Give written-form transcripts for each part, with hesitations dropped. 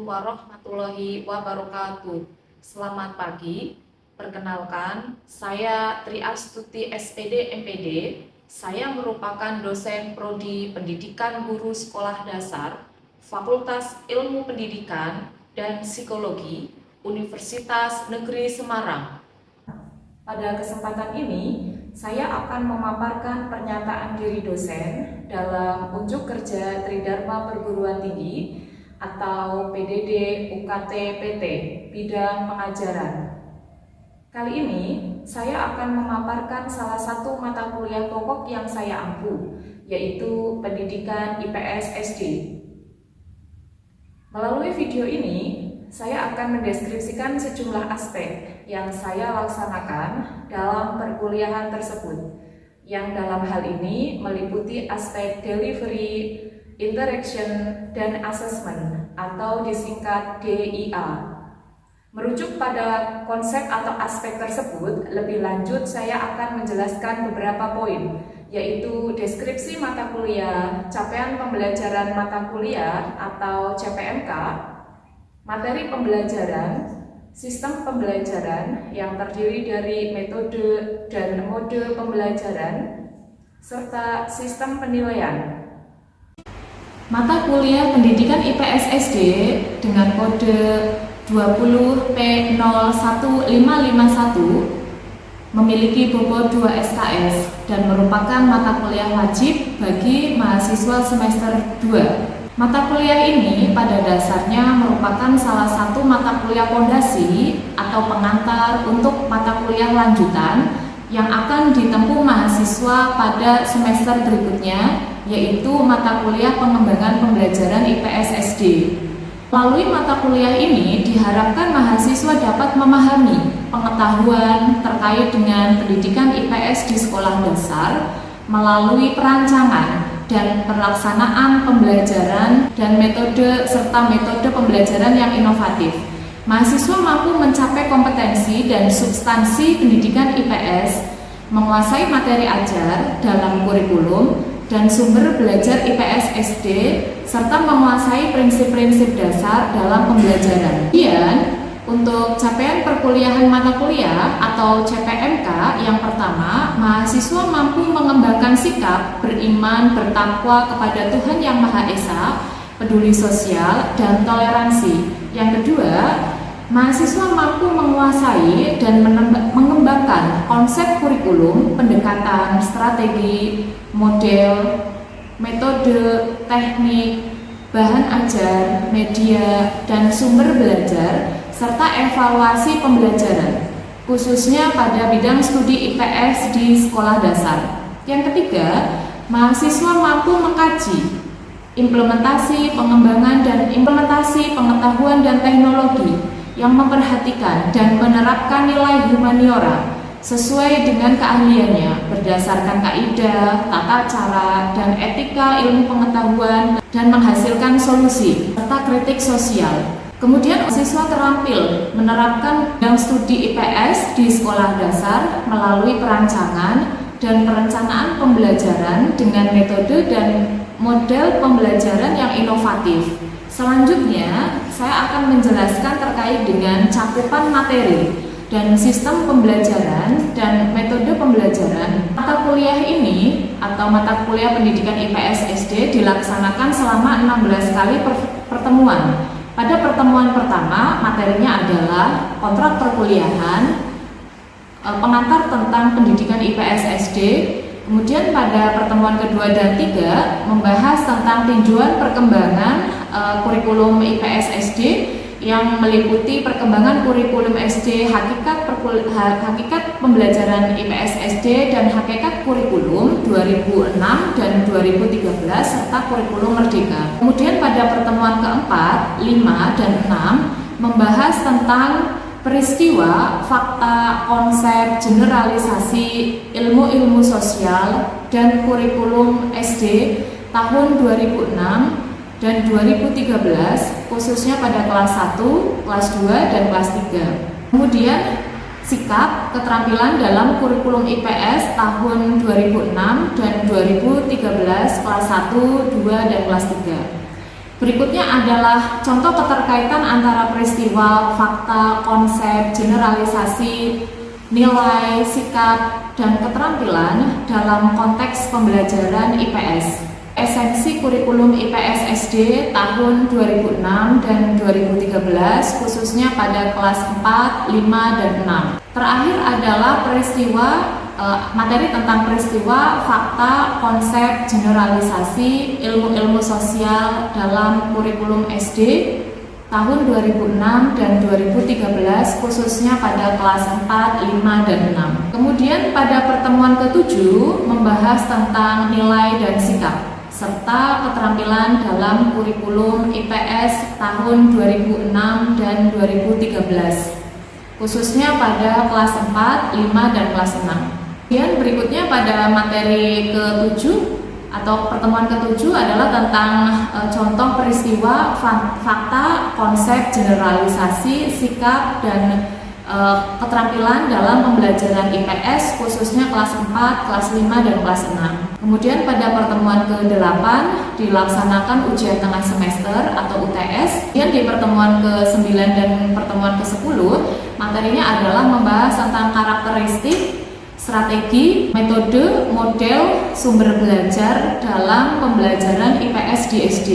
warahmatullahi wabarakatuh. Selamat pagi. Perkenalkan, saya Tri Astuti SPD MPD. Saya merupakan dosen Prodi Pendidikan Guru Sekolah Dasar, Fakultas Ilmu Pendidikan dan Psikologi, Universitas Negeri Semarang. Pada kesempatan ini, saya akan memaparkan pernyataan diri dosen dalam unjuk kerja Tridharma Perguruan Tinggi atau PDD UKT PT bidang pengajaran. Kali ini saya akan memaparkan salah satu mata kuliah pokok yang saya ampu, yaitu Pendidikan IPS SD. Melalui video ini, saya akan mendeskripsikan sejumlah aspek yang saya laksanakan dalam perkuliahan tersebut, yang dalam hal ini meliputi aspek delivery, interaction, dan assessment atau disingkat DIA. Merujuk pada konsep atau aspek tersebut, lebih lanjut saya akan menjelaskan beberapa poin, yaitu deskripsi mata kuliah, capaian pembelajaran mata kuliah atau CPMK, materi pembelajaran, sistem pembelajaran yang terdiri dari metode dan mode pembelajaran, serta sistem penilaian. Mata kuliah Pendidikan IPS SD dengan kode 20P01551 memiliki bobot 2 SKS dan merupakan mata kuliah wajib bagi mahasiswa semester 2. Mata kuliah ini pada dasarnya merupakan salah satu mata kuliah fondasi atau pengantar untuk mata kuliah lanjutan yang akan ditempuh mahasiswa pada semester berikutnya, yaitu mata kuliah pengembangan pembelajaran IPS SD. Melalui mata kuliah ini diharapkan mahasiswa dapat memahami pengetahuan terkait dengan pendidikan IPS di sekolah dasar melalui perancangan dan pelaksanaan pembelajaran dan metode serta metode pembelajaran yang inovatif. Mahasiswa mampu mencapai kompetensi dan substansi pendidikan IPS, menguasai materi ajar dalam kurikulum dan sumber belajar IPS SD, serta menguasai prinsip-prinsip dasar dalam pembelajaran. Kemudian, untuk capaian perkuliahan mata kuliah atau CPMK, yang pertama, mahasiswa mampu mengembangkan sikap beriman, bertakwa kepada Tuhan Yang Maha Esa, peduli sosial, dan toleransi. Yang kedua, mahasiswa mampu menguasai dan mengembangkan konsep kurikulum, pendekatan, strategi, model, metode, teknik, bahan ajar, media, dan sumber belajar, serta evaluasi pembelajaran, khususnya pada bidang studi IPS di sekolah dasar. Yang ketiga, mahasiswa mampu mengkaji, implementasi, pengembangan, dan implementasi pengetahuan dan teknologi yang memperhatikan dan menerapkan nilai humaniora sesuai dengan keahliannya berdasarkan kaidah, tata cara, dan etika ilmu pengetahuan dan menghasilkan solusi serta kritik sosial. Kemudian siswa terampil menerapkan bidang studi IPS di sekolah dasar melalui perancangan dan perencanaan pembelajaran dengan metode dan model pembelajaran yang inovatif. Selanjutnya, saya akan menjelaskan terkait dengan cakupan materi dan sistem pembelajaran dan metode pembelajaran. Mata kuliah ini atau mata kuliah Pendidikan IPS SD dilaksanakan selama 16 kali pertemuan. Pada pertemuan pertama, materinya adalah kontrak perkuliahan, pengantar tentang pendidikan IPS SD. Kemudian pada pertemuan kedua dan tiga membahas tentang tinjauan perkembangan kurikulum IPS SD yang meliputi perkembangan kurikulum SD, hakikat pembelajaran IPS SD, dan hakikat kurikulum 2006 dan 2013 serta kurikulum merdeka. Kemudian pada pertemuan keempat, 5, dan 6 membahas tentang peristiwa, fakta, konsep, generalisasi, ilmu-ilmu sosial, dan kurikulum SD tahun 2006 dan 2013, khususnya pada kelas 1, kelas 2, dan kelas 3. Kemudian sikap keterampilan dalam kurikulum IPS tahun 2006 dan 2013, kelas 1, 2, dan kelas 3. Berikutnya adalah contoh keterkaitan antara peristiwa, fakta, konsep, generalisasi, nilai, sikap, dan keterampilan dalam konteks pembelajaran IPS. Esensi kurikulum IPS SD tahun 2006 dan 2013 khususnya pada kelas 4, 5, dan 6. Terakhir adalah materi tentang peristiwa, fakta, konsep, generalisasi, ilmu-ilmu sosial dalam kurikulum SD tahun 2006 dan 2013 khususnya pada kelas 4, 5, dan 6. Kemudian pada pertemuan ke-7 membahas tentang nilai dan sikap serta keterampilan dalam kurikulum IPS tahun 2006 dan 2013 khususnya pada kelas 4, 5, dan kelas 6. Kemudian berikutnya pada materi ke-7 atau pertemuan ke-7 adalah tentang contoh peristiwa, fakta, konsep, generalisasi, sikap, dan keterampilan dalam pembelajaran IPS khususnya kelas 4, kelas 5, dan kelas 6. Kemudian pada pertemuan ke-8 dilaksanakan ujian tengah semester atau UTS. Kemudian di pertemuan ke-9 dan pertemuan ke-10 materinya adalah membahas tentang karakteristik, strategi, metode, model, sumber belajar dalam pembelajaran IPS di SD.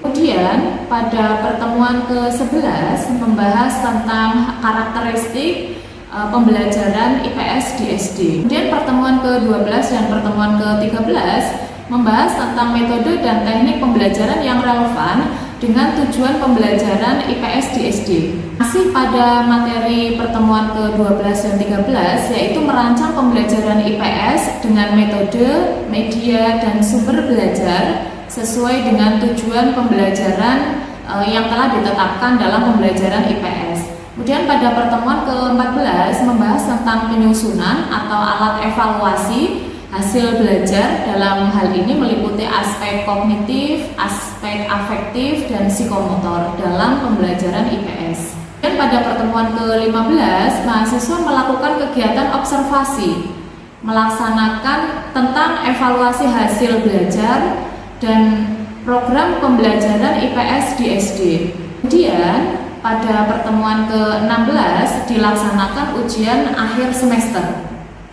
Kemudian pada pertemuan ke-11 membahas tentang karakteristik pembelajaran IPS di SD. Kemudian pertemuan ke-12 dan pertemuan ke-13 membahas tentang metode dan teknik pembelajaran yang relevan dengan tujuan pembelajaran IPS di SD. Masih pada materi pertemuan ke-12 dan 13 yaitu merancang pembelajaran IPS dengan metode, media, dan sumber belajar sesuai dengan tujuan pembelajaran yang telah ditetapkan dalam pembelajaran IPS. Kemudian pada pertemuan ke-14 membahas tentang penyusunan atau alat evaluasi hasil belajar. Dalam hal ini meliputi aspek kognitif, aspek afektif, dan psikomotor dalam pembelajaran IPS. Dan pada pertemuan ke-15 mahasiswa melakukan kegiatan observasi, melaksanakan tentang evaluasi hasil belajar dan program pembelajaran IPS di SD. Kemudian pada pertemuan ke-16 dilaksanakan ujian akhir semester.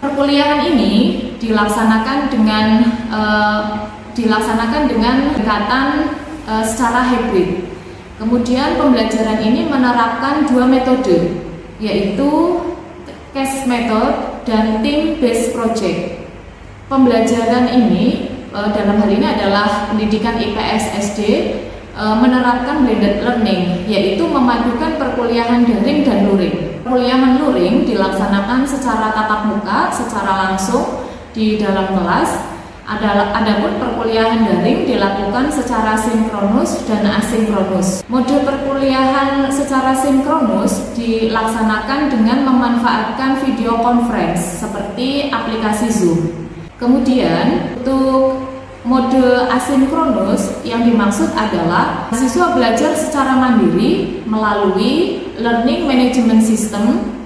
Perkuliahan ini dilaksanakan dengan pendekatan secara hybrid. Kemudian pembelajaran ini menerapkan dua metode, yaitu case method dan team based project. Pembelajaran ini dalam hal ini adalah pendidikan IPS SD menerapkan blended learning, yaitu memadukan perkuliahan daring dan luring. Perkuliahan luring dilaksanakan secara tatap muka, secara langsung di dalam kelas. Adapun perkuliahan daring dilakukan secara sinkronus dan asinkronus. Mode perkuliahan secara sinkronus dilaksanakan dengan memanfaatkan video conference seperti aplikasi Zoom. Kemudian untuk mode asinkronus yang dimaksud adalah mahasiswa belajar secara mandiri melalui Learning Management System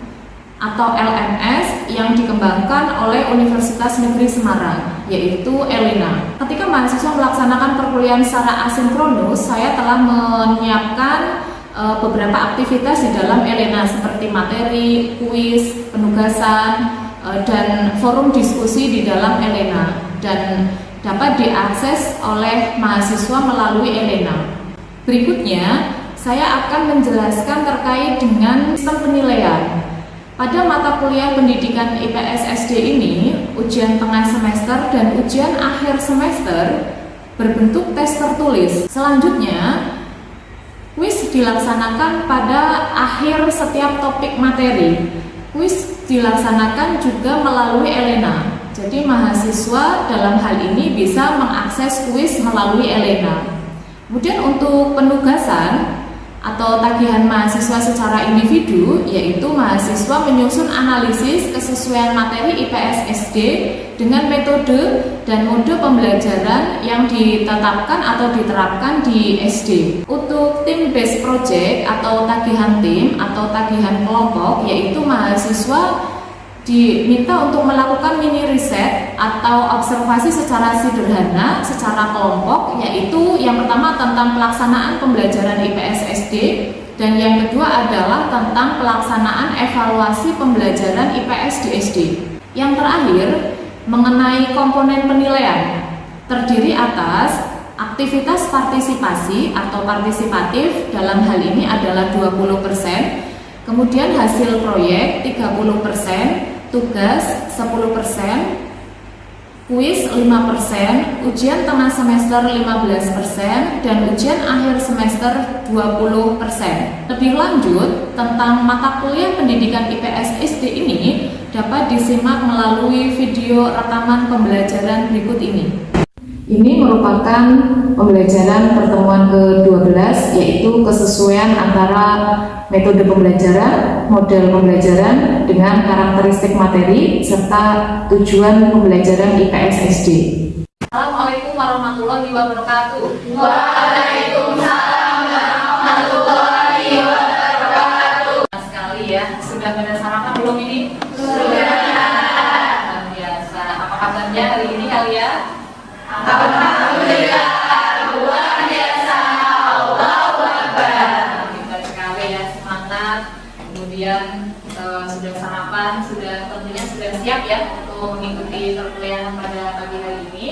atau LMS yang dikembangkan oleh Universitas Negeri Semarang, yaitu ELENA. Ketika mahasiswa melaksanakan perkuliahan secara asinkronus, saya telah menyiapkan beberapa aktivitas di dalam ELENA seperti materi, kuis, penugasan, dan forum diskusi di dalam ELENA, dan dapat diakses oleh mahasiswa melalui ELENA. Berikutnya, saya akan menjelaskan terkait dengan sistem penilaian. Pada mata kuliah pendidikan IPS SD ini, ujian tengah semester dan ujian akhir semester berbentuk tes tertulis. Selanjutnya, kuis dilaksanakan pada akhir setiap topik materi. Kuis dilaksanakan juga melalui ELENA. Jadi mahasiswa dalam hal ini bisa mengakses kuis melalui ELENA. Kemudian untuk penugasan atau tagihan mahasiswa secara individu, yaitu mahasiswa menyusun analisis kesesuaian materi IPS SD dengan metode dan mode pembelajaran yang ditetapkan atau diterapkan di SD. Untuk team based project atau tagihan tim atau tagihan kelompok, yaitu mahasiswa diminta untuk melakukan mini riset atau observasi secara sederhana, secara kelompok, yaitu yang pertama tentang pelaksanaan pembelajaran IPS SD dan yang kedua adalah tentang pelaksanaan evaluasi pembelajaran IPS di SD. Yang terakhir mengenai komponen penilaian, terdiri atas aktivitas partisipasi atau partisipatif, dalam hal ini adalah 20%, kemudian hasil proyek 30%, tugas 10%, kuis 5%, ujian tengah semester 15%, dan ujian akhir semester 20%. Lebih lanjut, tentang mata kuliah pendidikan IPS SD ini dapat disimak melalui video rekaman pembelajaran berikut ini. Ini merupakan pembelajaran pertemuan ke-12, yaitu kesesuaian antara metode pembelajaran, model pembelajaran dengan karakteristik materi, serta tujuan pembelajaran IPS SD. Assalamualaikum warahmatullahi wabarakatuh. Waalaikumsalam warahmatullahi wabarakatuh. Sekali ya, sudah pada sarapan belum ini? Sudah. Luar biasa. Apa kabarnya hari ini kalian? Alhamdulillah, luar biasa. Allahu Akbar. Hebat sekali ya, semangat. Kemudian sudah sarapan, tentunya sudah siap ya untuk mengikuti perkuliahan pada pagi hari ini.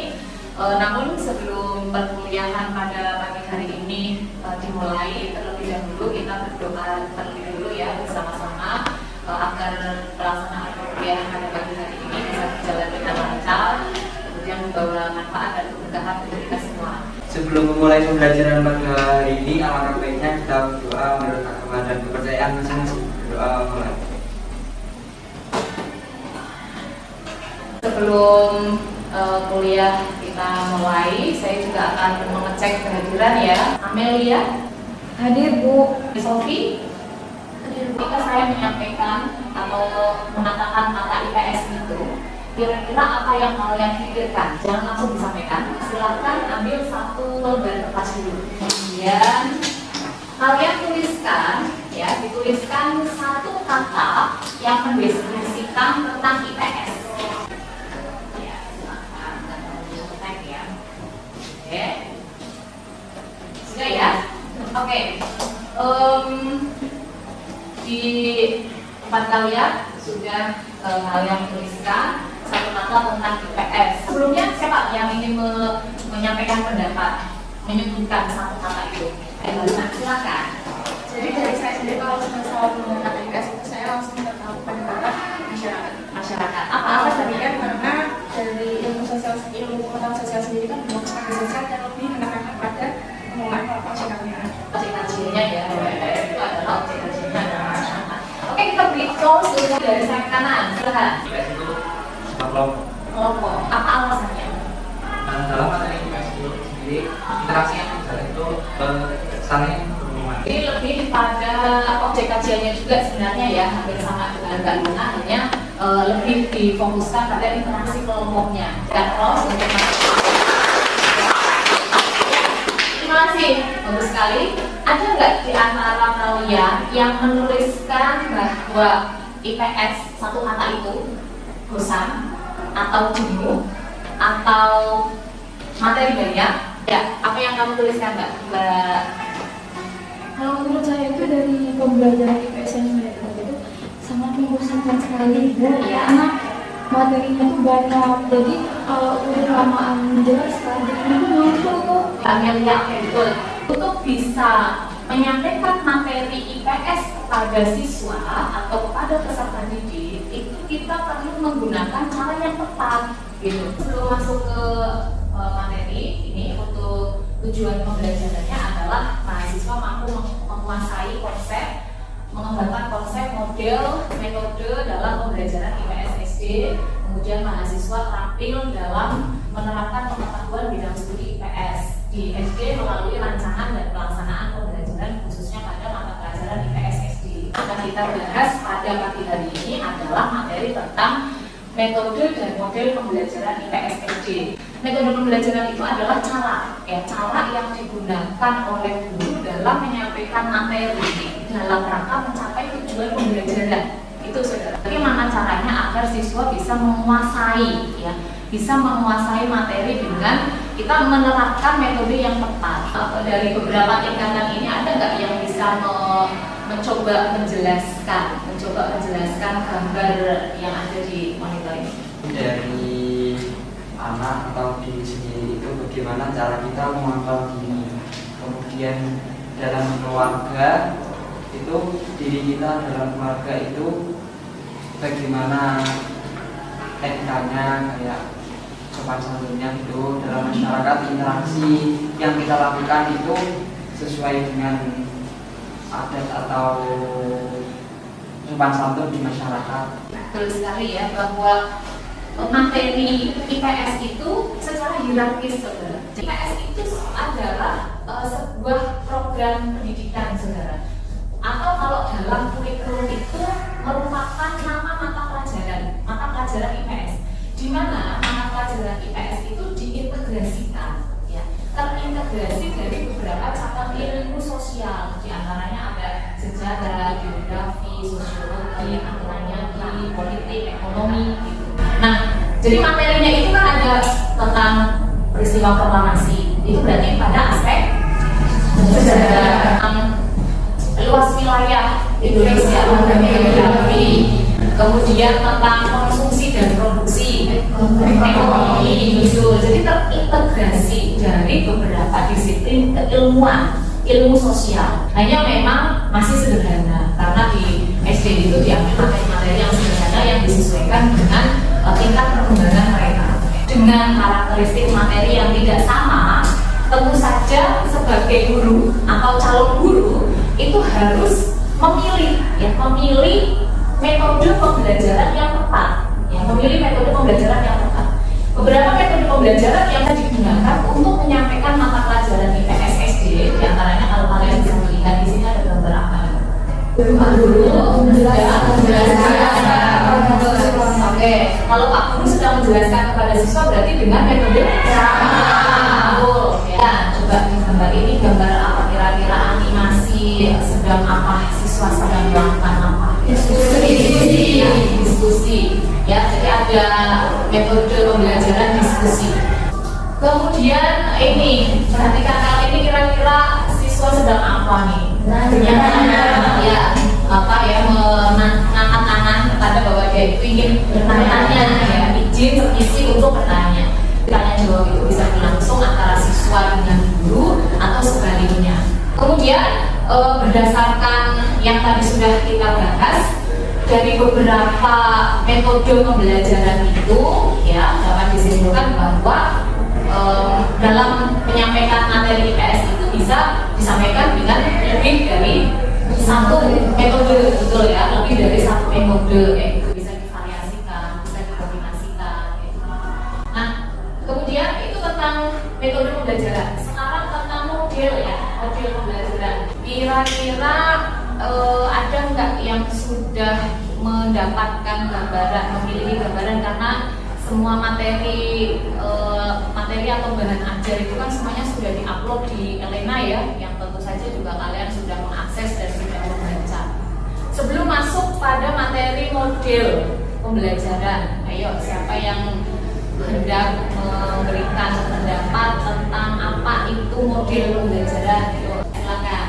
Namun sebelum perkuliahan pada pagi hari ini dimulai, terlebih dahulu kita berdoa terlebih dulu ya bersama-sama agar pelaksanaan perkuliahan pada pagi hari ini bisa berjalan dengan lancar, kemudian membawa manfaat dan keberkahan untuk kita semua. Sebelum memulai pembelajaran pada hari ini, alangkah baiknya kita berdoa menurut agama dan kepercayaan masing-masing. Berdoa mulai. Sebelum kuliah kita mulai, saya juga akan mengecek kehadiran ya. Amelia, Hadir, Bu. Sofi, ketika saya menyampaikan atau mengatakan kata IPS itu, kira-kira apa yang kalian pikirkan? Jangan langsung disampaikan. Silakan ambil satu lembar kertas dulu. Kemudian kalian tuliskan, ya, dituliskan satu kata yang mendeskripsikan tentang IPS. Ya, silakan. Tag ya. Oke. Sudah ya? Oke. Di tempat kalian sudah kalian tuliskan satu kata tentang IPS. Sebelumnya siapa yang ingin menyampaikan pendapat, menyebutkan satu kata itu? Silakan. Jadi dari saya sendiri kalau misalnya menggunakan IPS itu saya langsung tertarik pada masyarakat. Apa Tadi kan karena dari ilmu pengetahuan sosial sendiri kan merupakan sosial yang lebih menekankan pada pengelolaan masyarakatnya. objek kajiannya ya, IPS itu adalah objek kajiannya adalah masyarakat. Oke, kita beri close dulu dari sayap kanan. Silakan. IPS itu Kelompok. Apa alasannya? dalam materi IPS itu sendiri, interaksi yang terjadi itu saling berhubungan. Ini lebih pada objek kajiannya juga sebenarnya ya, hampir sama dengan Mbak Luna, hanya lebih difokuskan pada interaksi kelompoknya. Dan close untuk terima kasih, bagus sekali. Ada nggak di antara kalian yang menuliskan bahwa IPS satu kata itu bosan atau jenuh atau materi banyak? Ya, apa yang kamu tuliskan Mbak? Kalau menurut saya itu dari pembelajaran IPS yang saya dapat itu sangat membosankan sekali, Bu. Iya. Karena materinya tuh banyak, jadi kalau udah lamaan menjelaskan jadi itu ngantuk. Amelia, betul. Untuk bisa menyampaikan materi IPS kepada siswa atau kepada peserta didik, itu kita perlu menggunakan cara yang tepat, gitu. Sebelum masuk ke materi ini, untuk tujuan pembelajarannya adalah mahasiswa mampu menguasai konsep, mengembangkan konsep, model, metode dalam pembelajaran IPS SD. Kemudian mahasiswa terampil dalam menerapkan pengetahuan bidang studi IPS di SD melalui rancangan dan pelaksanaan pembelajaran khususnya pada mata pelajaran IPS SD. Akan kita bahas pada pagi hari ini adalah materi tentang metode dan model pembelajaran IPS SD. Metode pembelajaran itu adalah cara yang digunakan oleh guru dalam menyampaikan materi dalam rangka mencapai tujuan pembelajaran. Itu saudara. Bagaimana caranya agar bisa menguasai ya, bisa menguasai materi dengan kita menerapkan metode yang tepat. Dari beberapa tingkatan ini ada nggak yang bisa mencoba menjelaskan gambar yang ada di monitor ini? Dari anak atau diri sendiri itu bagaimana cara kita mengontrol diri, kemudian dalam keluarga itu diri kita dalam keluarga itu bagaimana etikanya, kayak sopan santunnya itu dalam masyarakat, interaksi yang kita lakukan itu sesuai dengan adat atau sopan santun di masyarakat. Betul sekali ya, bahwa materi IPS itu secara hierarkis saudara. IPS itu adalah sebuah program pendidikan saudara. Atau kalau dalam kurikulum itu merupakan nama mata pelajaran IPS. Di mana mata pelajaran IPS itu diintegrasikan, ya, terintegrasi dari beberapa cabang ilmu sosial. Di antaranya ada sejarah, geografi, sosiologi, antropologi, politik, ekonomi, gitu. Nah, jadi materinya itu kan ada tentang peristiwa proklamasi. Itu berarti pada aspek sejarah, luas wilayah Indonesia, geografi, kemudian tentang konsumsi dan produksi, ekonomi, gitu. Jadi terintegrasi dari beberapa disiplin keilmuan, ilmu sosial. Hanya memang masih sederhana karena di SD itu diambil materi-materi yang sederhana yang disesuaikan dengan tingkat perkembangan mereka. Dengan karakteristik materi yang tidak sama, tentu saja sebagai guru atau calon guru itu harus memilih metode pembelajaran yang tepat. Beberapa metode pembelajaran yang digunakan untuk menyampaikan mata pelajaran IPS SD, di antaranya kalau kalian bisa melihat di sini ada gambar apa? Oke, kalau Pak Guru sudah menjelaskan kepada siswa berarti dengan metode ceramah. Ya, coba di gambar ini gambar apa, kira-kira animasi sedang apa, siswa sedang melakukan apa? Diskusi. Ya, jadi ada metode pembelajaran diskusi. Kemudian ini, perhatikan kali ini kira-kira siswa sedang apa nih? Mengangkat tangan kepada bahwa dia itu ingin bertanya, ya, izin permisi untuk bertanya. Tanya jawab itu bisa berlangsung antara siswa dengan guru atau sebaliknya. Kemudian berdasarkan yang tadi sudah kita bahas, dari beberapa metode pembelajaran itu, ya, dapat disimpulkan bahwa dalam menyampaikan materi IPS itu bisa disampaikan dengan lebih dari satu metode, betul ya, lebih dari satu metode, itu bisa divariasikan, bisa dikombinasikan, gitu. Nah, kemudian itu tentang metode pembelajaran. Sekarang tentang model ya, model pembelajaran. Kira-kira ada nggak yang sudah mendapatkan gambaran, memiliki gambaran, karena semua materi atau bahan ajar itu kan semuanya sudah diupload di Elena ya, yang tentu saja juga kalian sudah mengakses dan sudah membaca. Sebelum masuk pada materi model pembelajaran, ayo siapa yang hendak memberikan pendapat tentang apa itu model pembelajaran? Ayo, silakan.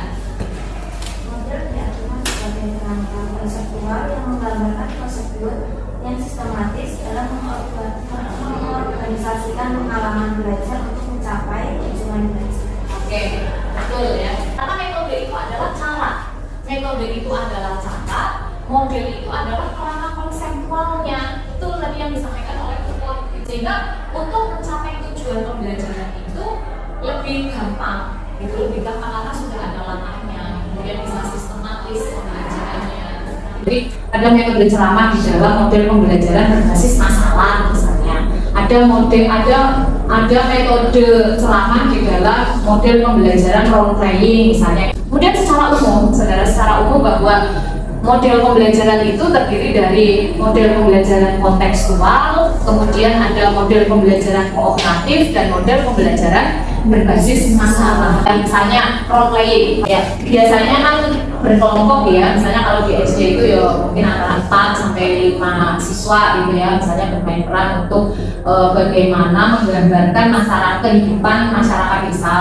Model tidak cuma sebagai kerangka konseptual yang menggambarkan prosedur yang sistematis dalam mengorganisasikan pengalaman belajar untuk mencapai tujuan belajar. Oke, betul ya. Karena metode itu adalah cara, model itu adalah kerangka konseptualnya. Itu tadi yang disampaikan oleh Tutor. Sehingga untuk mencapai tujuan pembelajaran itu lebih gampang, karena sudah ada langkahnya. Kemudian bisa sistematis pembelajarannya. Jadi ada metode ceramah di dalam model pembelajaran berbasis masalah misalnya. Ada metode ceramah di dalam model pembelajaran role playing misalnya. Kemudian secara umum bahwa model pembelajaran itu terdiri dari model pembelajaran kontekstual, kemudian ada model pembelajaran kooperatif dan model pembelajaran berbasis masalah. Misalnya role playing, ya biasanya kan berkelompok ya, misalnya kalau di SD itu ya mungkin antara 4 sampai 5 siswa gitu ya, misalnya bermain peran untuk bagaimana menggambarkan kehidupan masyarakat desa,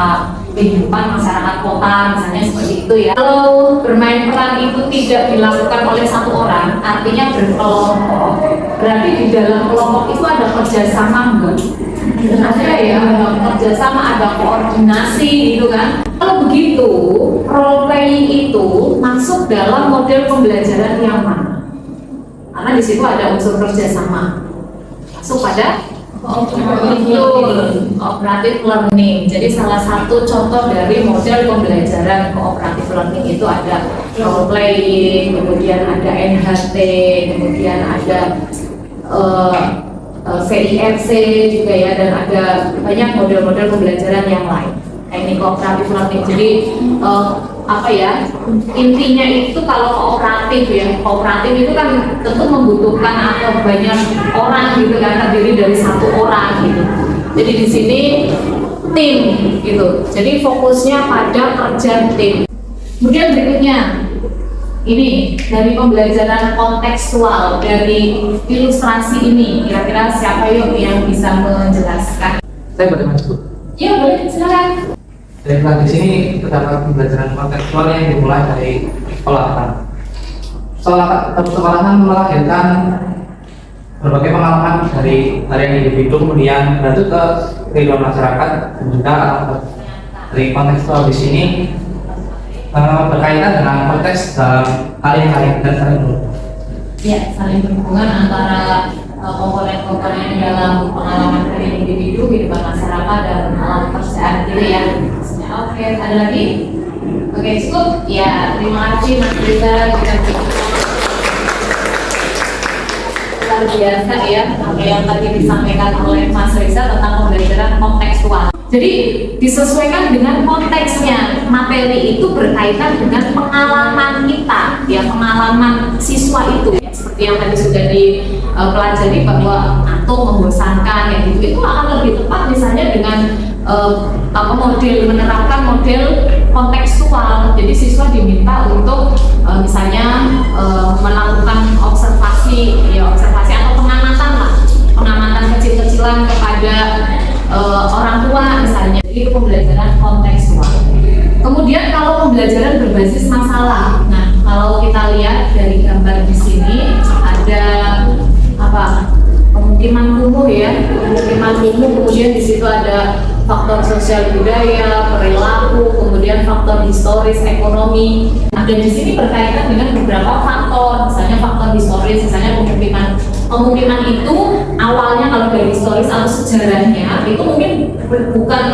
kehidupan masyarakat kota, misalnya seperti itu ya. Kalau bermain peran itu tidak dilakukan oleh satu orang, artinya berkelompok, berarti di dalam kelompok itu ada kerjasama enggak? Ada ya, ada kerjasama, ada koordinasi gitu kan. Kalau begitu, role playing itu masuk dalam model pembelajaran yang mana? Karena di situ ada unsur kerjasama. Masuk pada cooperative learning. Jadi salah satu contoh dari model pembelajaran cooperative learning itu ada role playing, kemudian ada NHT, kemudian ada CIRC juga ya, dan ada banyak model-model pembelajaran yang lain. Ini cooperative learning. Jadi apa ya, intinya itu kalau kooperatif ya, kooperatif itu kan tentu membutuhkan atau banyak orang gitu kan, terdiri dari satu orang gitu. Jadi di sini tim gitu. Jadi fokusnya pada kerja tim. Kemudian berikutnya ini dari pembelajaran kontekstual, dari ilustrasi ini, kira-kira siapa yuk yang bisa menjelaskan? Saya boleh maju? Ya boleh, silakan. Dari di sini terdapat pembelajaran kontekstual yang dimulai dari sekolahan. Sekolahan melahirkan berbagai pengalaman dari individu, kemudian berlanjut ke kehidupan masyarakat, dan juga dari kontekstual di sini berkaitan dengan konteks dalam hal yang lain dan saling berhubungan. Ya, saling berhubungan antara komponen-komponen dalam pengalaman dari individu, kehidupan masyarakat, dan alam pekerjaan gitu ya. Oke, ada lagi? Oke, cukup? Ya, terima kasih Mas Reza. Luar biasa ya, apa yang tadi disampaikan oleh Mas Reza tentang pembelajaran kontekstual. Jadi disesuaikan dengan konteksnya. Materi itu berkaitan dengan pengalaman kita, ya, pengalaman siswa itu. Ya, seperti yang tadi sudah dipelajari bahwa atau membosankan ya gitu, itu akan lebih tepat misalnya dengan menerapkan model kontekstual. Jadi siswa diminta untuk misalnya melakukan observasi atau pengamatan kecil-kecilan kepada orang tua misalnya. Jadi itu pembelajaran kontekstual. Kemudian kalau pembelajaran berbasis masalah, nah kalau kita lihat dari gambar di sini ada apa? Pemukiman kumuh ya, pemukiman kumuh, kemudian di situ ada faktor sosial budaya, perilaku, kemudian faktor historis, ekonomi. Nah, dan di sini berkaitan dengan beberapa faktor, misalnya faktor historis, misalnya pemukiman itu awalnya kalau dari historis atau sejarahnya itu mungkin bukan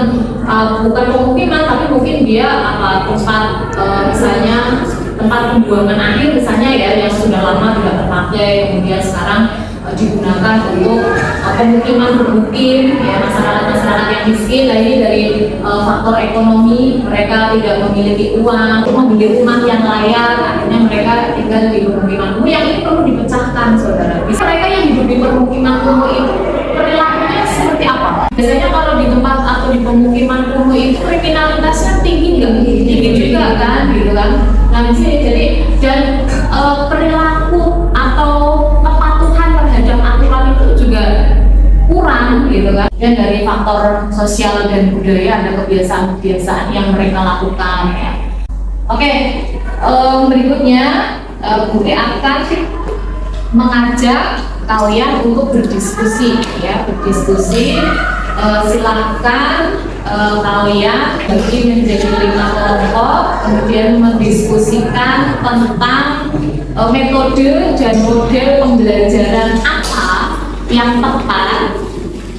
pemukiman, tapi mungkin dia tempat misalnya tempat pembuangan akhir misalnya ya, yang sudah lama tidak terpakai, kemudian sekarang digunakan untuk pemukiman bermukim ya, masyarakat yang miskin. Nah, ini dari faktor ekonomi, mereka tidak memiliki uang untuk membeli rumah yang layak, akhirnya mereka tinggal di pemukiman kumuh. Yang ini perlu dipecahkan, saudara. Bisa mereka yang hidup di permukiman kumuh itu perilakunya seperti apa? Biasanya kalau di tempat atau di pemukiman kumuh itu kriminalitasnya tinggi nggak? Tinggi juga kan, gitu kan? Nah, di sini jadi dan perilaku atau terhadap aturan itu juga kurang gitu kan. Dan dari faktor sosial dan budaya ada kebiasaan-kebiasaan yang mereka lakukan ya. Oke, berikutnya Budi akan mengajak kalian untuk berdiskusi ya, silahkan kalian bagi menjadi 5 kelompok, kemudian mendiskusikan tentang metode dan model pembelajaran apa yang tepat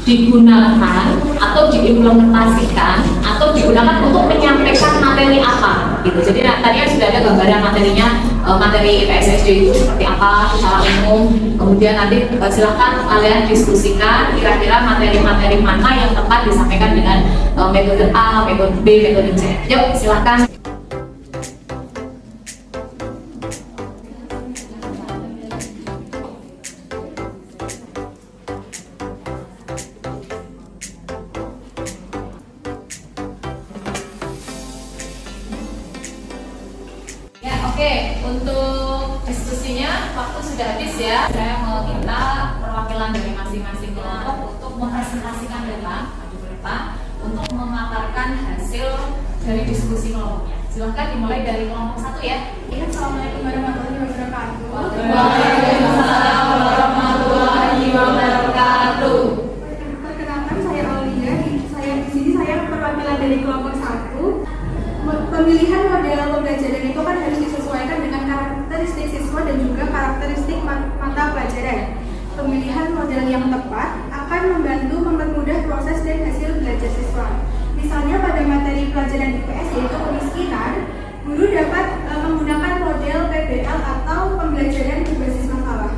digunakan atau diimplementasikan atau digunakan untuk menyampaikan materi apa gitu. Jadi tadi kan sudah ada gambaran materinya, materi PSSD itu seperti apa secara umum. Kemudian nanti silahkan kalian diskusikan kira-kira materi-materi mana yang tepat disampaikan dengan metode A, metode B, metode C. Yuk silahkan. Oke, untuk diskusinya waktu sudah habis ya. Saya meminta perwakilan dari masing-masing kelompok untuk mempresentasikan data untuk memaparkan hasil dari diskusi kelompoknya. Silahkan dimulai dari kelompok 1 ya. Assalamualaikum warahmatullahi wabarakatuh. Waalaikumsalam warahmatullahi wabarakatuh. Perkenalkan, saya Aulia. Di sini saya perwakilan dari kelompok 1. Pemilihan model pembelajaran itu kan harus disesuaikan dengan karakteristik siswa dan juga karakteristik mata pelajaran. Pemilihan model yang tepat akan membantu mempermudah proses dan hasil belajar siswa. Misalnya pada materi pelajaran IPS yaitu kemiskinan, guru dapat menggunakan model PBL atau pembelajaran berbasis masalah.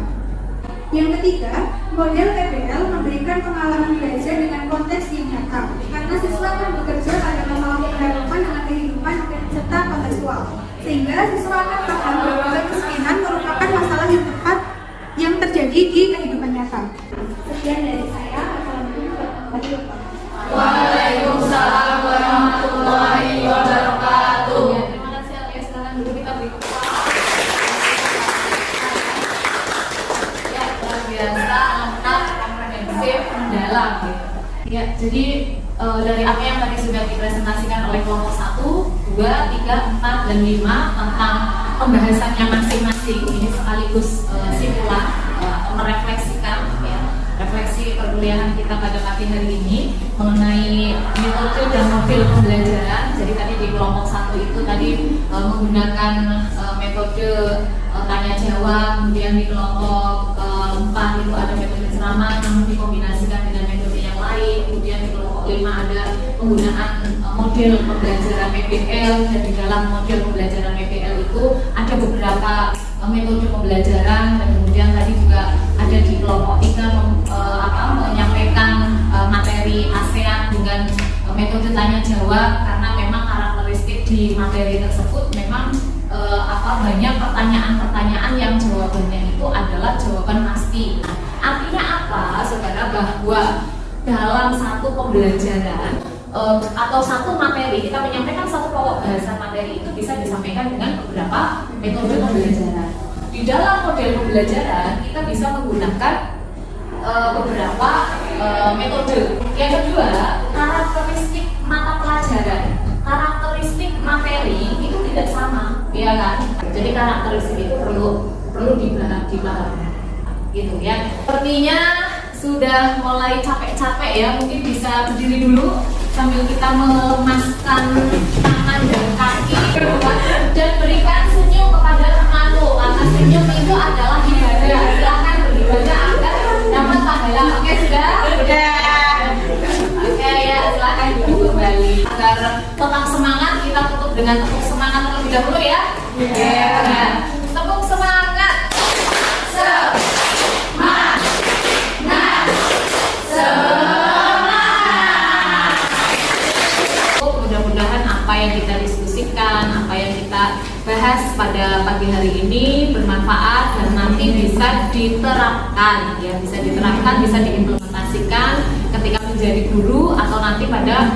Yang ketiga, model PBL memberikan pengalaman belajar dengan konteks yang nyata, karena siswa akan bekerja pada masalah yang relevan dengan kehidupan serta kontekstual, sehingga siswa akan paham bahwa kemiskinan merupakan masalah yang tepat yang terjadi di kehidupan nyata. Sekian dari saya. Waalaikumsalam warahmatullahi wabarakatuh. Ya, terima kasih Alia. Sekarang dulu kita beri ya, luar biasa, lengkap, komprehensif, mendalam gitu. Ya, jadi dari apa yang tadi sudah dipresentasikan oleh kelompok 1, 2, 3, 4, dan 5 tentang pembahasannya masing-masing, ini sekaligus simpulan atau merefleksikan ya, refleksi perkuliahan kita pada pagi hari ini mengenai metode dan model pembelajaran. Jadi tadi di kelompok 1 itu tadi menggunakan metode tanya jawab, kemudian di kelompok 4 itu ada metode ceramah namun dikombinasikan dengan metode yang lain, kemudian di kelompok 5 ada penggunaan model pembelajaran PBL, dan di dalam model pembelajaran PBL itu ada beberapa metode pembelajaran, dan kemudian tadi juga ada di kelompok 3 menyampaikan materi ASEAN dengan metode tanya jawab, karena memang karakteristik di materi tersebut memang banyak pertanyaan-pertanyaan yang jawabannya itu adalah jawaban pasti. Nah, artinya apa, saudara, bahwa dalam satu pembelajaran atau satu materi, kita menyampaikan satu pokok bahasan materi itu bisa disampaikan dengan beberapa metode pembelajaran. Di dalam model pembelajaran kita bisa menggunakan beberapa metode. Yang kedua, karakteristik mata pelajaran, karakteristik materi itu tidak sama, ya kan? Jadi karakteristik itu perlu dipahami, gitu ya. Sepertinya sudah mulai capek-capek ya, mungkin bisa berdiri dulu sambil kita melemaskan tangan dan kaki dan berikan senyum kepada temanmu, karena senyum itu adalah ibadah. Silakan beribadah agar dapat pahala. Oke, sudah? Oke ya, silakan duduk kembali agar tetap semangat. Kita tutup dengan tepuk semangat terlebih dahulu ya. Tepuk semangat. Mudah-mudahan apa yang kita diskusikan, apa yang kita bahas pada pagi hari ini bermanfaat dan nanti bisa diterapkan, ya, bisa diterapkan, bisa diimplementasikan ketika menjadi guru atau nanti pada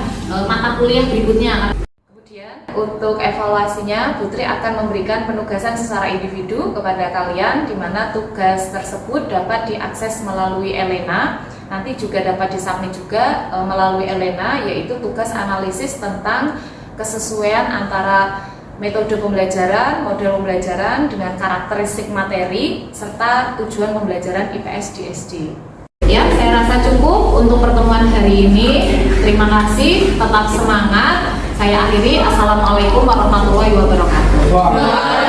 mata kuliah berikutnya. Kemudian untuk evaluasinya, Putri akan memberikan penugasan secara individu kepada kalian, di mana tugas tersebut dapat diakses melalui Elena. Nanti juga dapat disubmit juga melalui Elena, yaitu tugas analisis tentang kesesuaian antara metode pembelajaran, model pembelajaran dengan karakteristik materi serta tujuan pembelajaran IPS di SD. Ya, saya rasa cukup untuk pertemuan hari ini. Terima kasih, tetap semangat. Saya akhiri. Assalamualaikum warahmatullahi wabarakatuh.